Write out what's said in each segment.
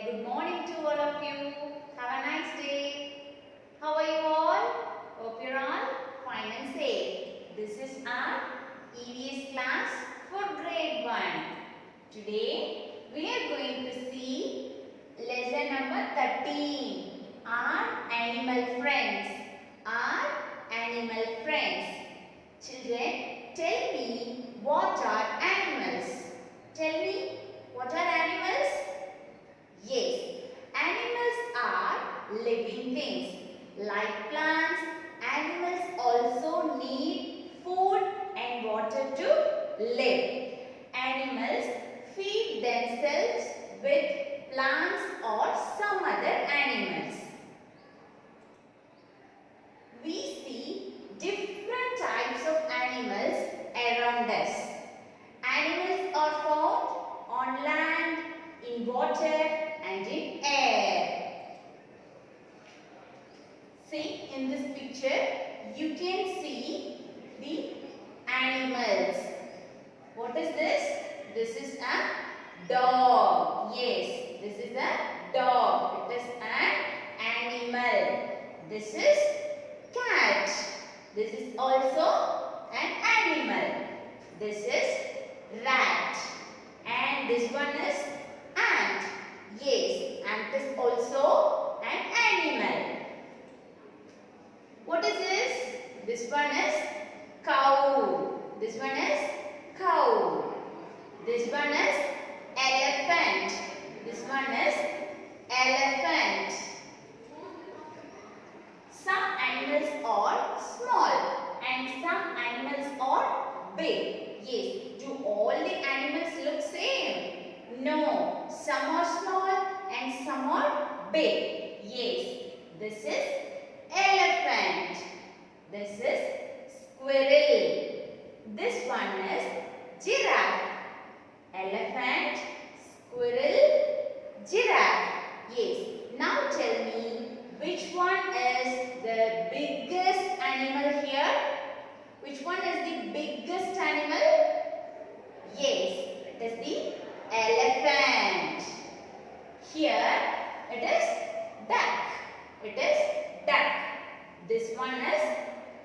good morning to all of you. Have a nice day. How are you all? Hope you're all fine and safe. This is our EVS class for grade 1. Today we are going to see lesson number 13. Our animal friends. Our animal friends. Children, tell me what are animals? Tell me, what are animals? Yes, animals are living things. Like plants, animals also need food and water to live. Animals feed themselves with plants or some other animals. We see different types of animals around us. Animals are found on land, in water and in air. See, in this picture you can see the animals. What is this? This is a dog. Yes, this is a dog. It is an animal. This is cat. This is also an animal. This is rat. And this one is ant. Yes, ant is also an animal. What is this? This one is cow. This one is cow. This one is elephant. This one is elephant. Some animals are small and some animals are big. Yes, do all the animals look same? No, some are small and some are big. Yes, this is elephant. This is squirrel. This one is giraffe. Elephant, squirrel, giraffe. Yes, now tell me which one is the biggest animal here? Which one is the biggest animal? Yes, it is the elephant. Here it is duck. It is duck. This one is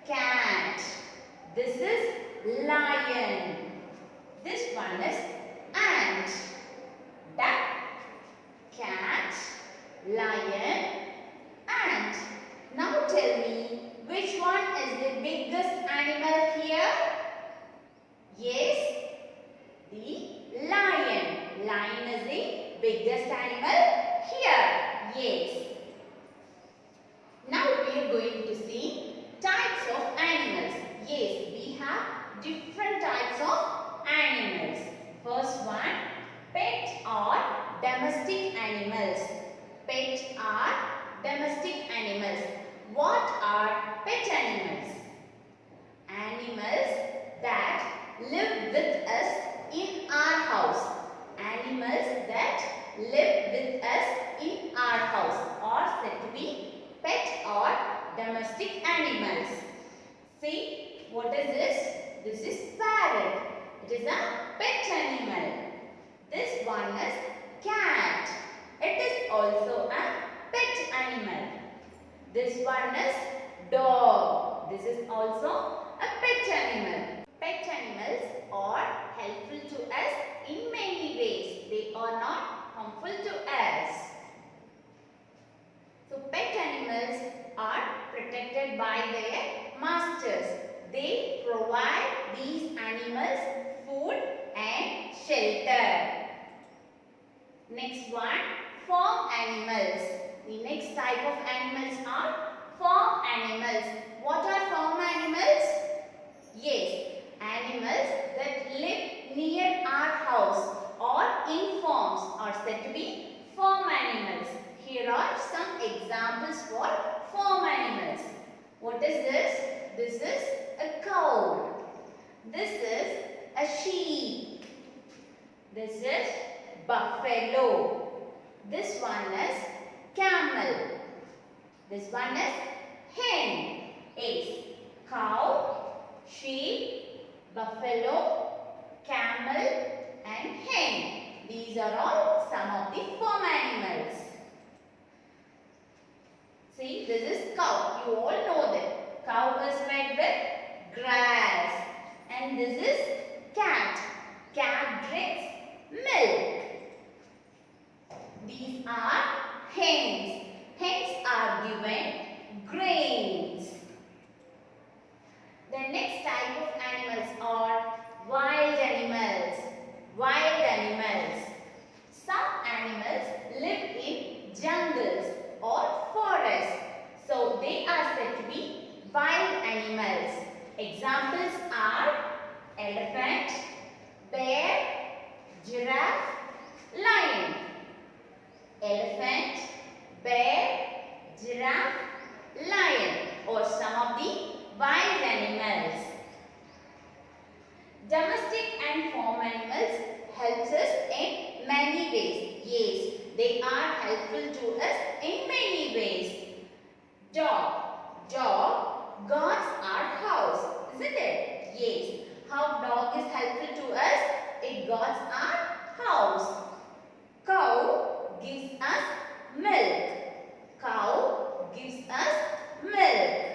cat. This is lion. This one is ant. Duck, cat, lion, ant. Now tell me, which one is the biggest animal here? Yes, the lion. Lion is the biggest animal here. Yes. Now we are going to see types of animals. Yes, we have different types of animals. First one, pet or domestic animals. Pet are domestic animals. What are pet animals? Animals that live with us in our house. Animals that live with us in our house are said to be pet or domestic animals. See, what is this? This is parrot. It is a pet animal. This one is cat. It is also a pet animal. This one is dog. This is also a pet animal. Pet animals are helpful to us in many ways. They are not harmful to us. So pet animals are protected by their masters. They provide these animals food and shelter. Next one, farm animals. The next type of animals are farm animals. What are farm animals? Yes, animals that live near our house or in farms are said to be farm animals. Here are some examples for farm animals. What is this? This is a cow. This is a sheep. This is buffalo. This one is camel. This one is hen. Yes. Cow, sheep, buffalo, camel and hen. These are all some of the farm animals. you all know that. Cow is fed with grass. And this is cat. Cat drinks milk. These are hens. Hens are given grains. The next type of animals are wild animals. Wild animals. Some animals live in jungles or forests. So they are said to be wild animals. Examples are elephant, bear, giraffe, lion. Elephant, bear, giraffe, lion, or some of the wild animals. Domestic and farm animals helps us in many ways. Yes, they are helpful to us in many ways. Dog. Dog guards our house, isn't it? Yes. How dog is helpful to us? It guards our house. Cow gives us milk. Cow gives us milk.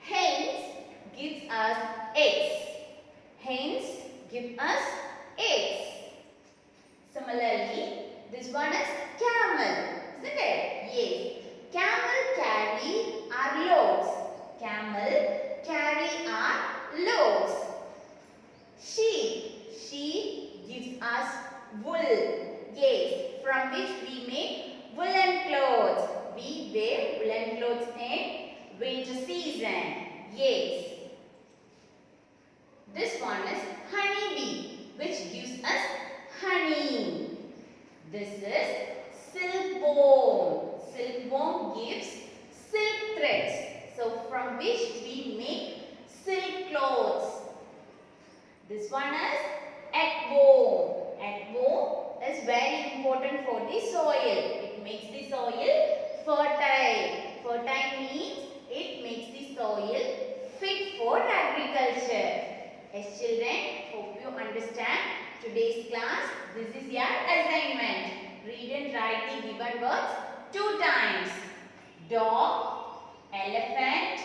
Hens gives us eggs. Hens give us eggs. Similarly, this one is camel, isn't it? Yes. Camel carry our loads. Camel carry our loads. Sheep. Sheep gives us wool. Yes, from which we make woolen clothes. We wear woolen clothes in winter season. Yes. This one is honeybee, which gives us honey. This is silkworm. Silkworm gives silk threads. So from which we make silk clothes. This one is earthworm. Earthworm is very important for the soil. It makes the soil fertile. Fertile means it makes the soil fit for agriculture. Yes, children, hope you understand today's class. This is your assignment. Read and write the given words 2 times. Dog, elephant,